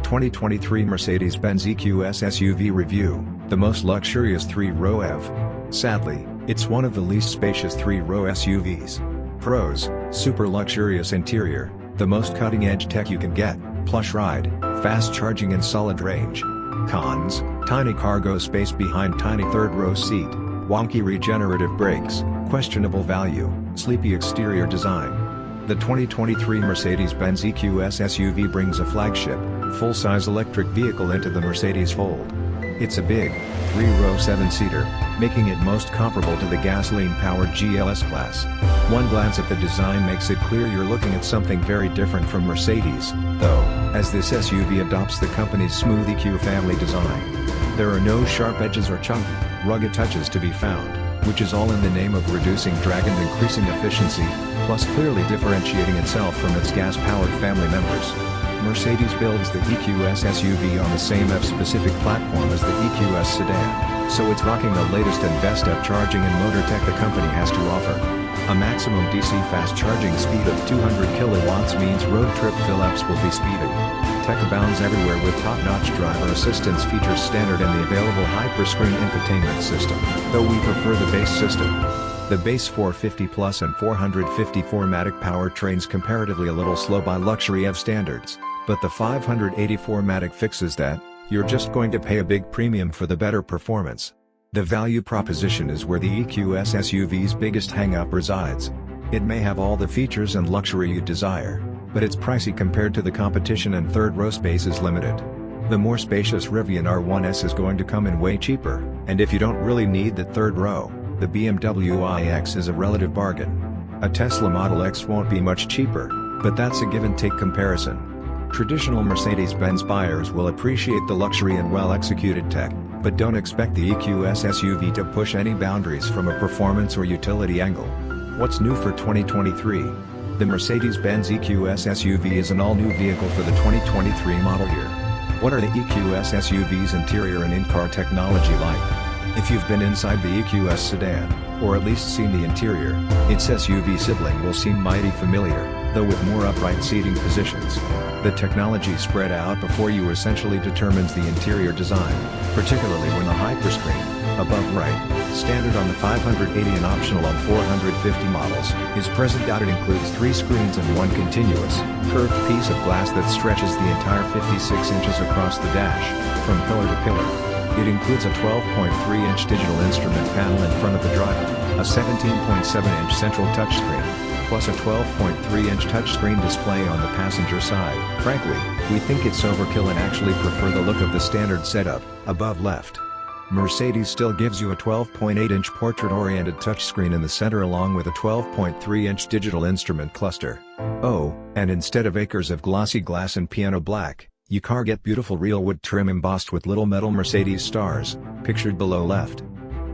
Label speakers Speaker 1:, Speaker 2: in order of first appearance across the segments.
Speaker 1: 2023 Mercedes Benz EQS SUV Review, the most luxurious 3-row EV. Sadly, it's one of the least spacious 3-row SUVs. Pros: super luxurious interior, the most cutting-edge tech you can get, plush ride, fast charging and solid range. Cons: tiny cargo space behind tiny third-row seat, wonky regenerative brakes, questionable value, sleepy exterior design. The 2023 Mercedes Benz EQS SUV brings a flagship, full-size electric vehicle into the Mercedes fold. It's a big, 3-row 7-seater, making it most comparable to the gasoline-powered GLS-Class. One glance at the design makes it clear you're looking at something very different from Mercedes, though, as this SUV adopts the company's smooth EQ family design. There are no sharp edges or chunky, rugged touches to be found, which is all in the name of reducing drag and increasing efficiency, plus clearly differentiating itself from its gas-powered family members. Mercedes builds the EQS SUV on the same F-specific platform as the EQS sedan, so it's rocking the latest and best of charging and motor tech the company has to offer. A maximum DC fast charging speed of 200 kilowatts means road trip fill-ups will be speedy. Tech abounds everywhere with top-notch driver assistance features standard in the available Hyperscreen infotainment system, though we prefer the base system. The base 450 Plus and 454 powertrain's comparatively a little slow by luxury EV standards, but the 584 fixes that. You're just going to pay a big premium for the better performance. The value proposition is where the EQS SUV's biggest hang-up resides. It may have all the features and luxury you desire, but it's pricey compared to the competition and third-row space is limited. The more spacious Rivian R1S is going to come in way cheaper, and if you don't really need the third row, the BMW iX is a relative bargain. A Tesla Model X won't be much cheaper, but that's a give-and-take comparison. Traditional Mercedes-Benz buyers will appreciate the luxury and well-executed tech, but don't expect the EQS SUV to push any boundaries from a performance or utility angle. What's new for 2023? The Mercedes-Benz EQS SUV is an all-new vehicle for the 2023 model year. What are the EQS SUV's interior and in-car technology like? If you've been inside the EQS sedan, or at least seen the interior, its SUV sibling will seem mighty familiar, though with more upright seating positions. The technology spread out before you essentially determines the interior design, particularly when the Hyperscreen, above right, standard on the 580 and optional on 450 models, is present out. It includes 3 screens and 1 continuous, curved piece of glass that stretches the entire 56 inches across the dash, from pillar to pillar. It includes a 12.3-inch digital instrument panel in front of the driver, a 17.7-inch central touchscreen, plus a 12.3-inch touchscreen display on the passenger side. Frankly, we think it's overkill and actually prefer the look of the standard setup, above left. Mercedes still gives you a 12.8-inch portrait-oriented touchscreen in the center along with a 12.3-inch digital instrument cluster. Oh, and instead of acres of glossy glass and piano black, you get beautiful real wood trim embossed with little metal Mercedes stars, pictured below left.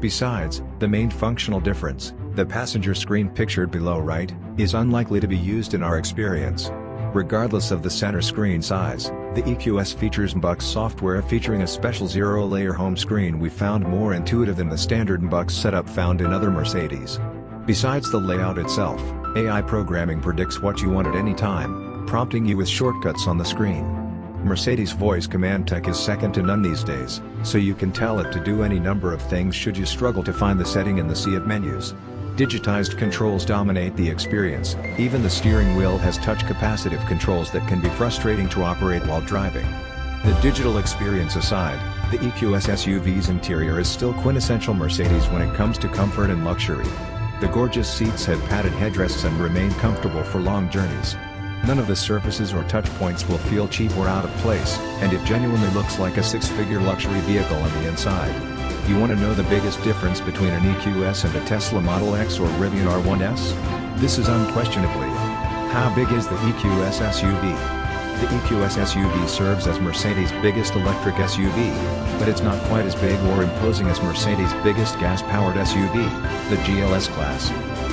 Speaker 1: Besides, the main functional difference, the passenger screen pictured below right, is unlikely to be used in our experience. Regardless of the center screen size, the EQS features MBUX software featuring a special zero-layer home screen we found more intuitive than the standard MBUX setup found in other Mercedes. Besides the layout itself, AI programming predicts what you want at any time, prompting you with shortcuts on the screen. Mercedes voice command tech is second to none these days, so you can tell it to do any number of things should you struggle to find the setting in the sea of menus. Digitized controls dominate the experience. Even the steering wheel has touch capacitive controls that can be frustrating to operate while driving. The digital experience aside, the EQS SUV's interior is still quintessential Mercedes when it comes to comfort and luxury. The gorgeous seats have padded headrests and remain comfortable for long journeys. None of the surfaces or touch points will feel cheap or out of place, and it genuinely looks like a 6-figure luxury vehicle on the inside. You want to know the biggest difference between an EQS and a Tesla Model X or Rivian R1S? This is unquestionably it. How big is the EQS SUV? The EQS SUV serves as Mercedes' biggest electric SUV, but it's not quite as big or imposing as Mercedes' biggest gas-powered SUV, the GLS-Class.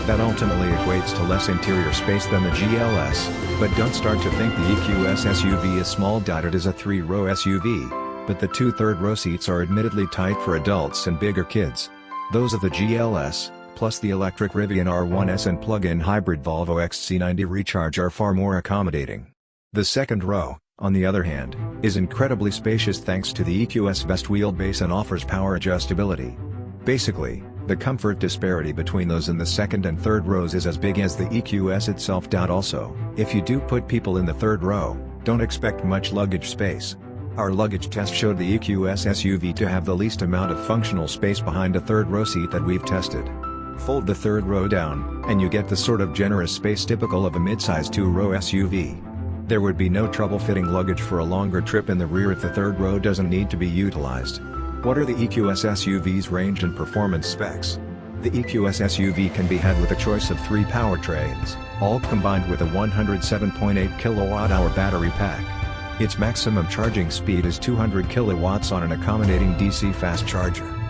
Speaker 1: That ultimately equates to less interior space than the GLS, but don't start to think the EQS SUV is small. It is a 3-row SUV, but the 2 third-row seats are admittedly tight for adults and bigger kids. Those of the GLS, plus the electric Rivian R1S and plug-in hybrid Volvo XC90 Recharge are far more accommodating. The second row, on the other hand, is incredibly spacious thanks to the EQS vast wheelbase and offers power adjustability. Basically, the comfort disparity between those in the second and third rows is as big as the EQS itself. Also, if you do put people in the third row, don't expect much luggage space. Our luggage test showed the EQS SUV to have the least amount of functional space behind a third row seat that we've tested. Fold the third row down, and you get the sort of generous space typical of a mid-size two-row SUV. There would be no trouble fitting luggage for a longer trip in the rear if the third row doesn't need to be utilized. What are the EQS SUV's range and performance specs? The EQS SUV can be had with a choice of 3 powertrains, all combined with a 107.8 kWh battery pack. Its maximum charging speed is 200 kilowatts on an accommodating DC fast charger.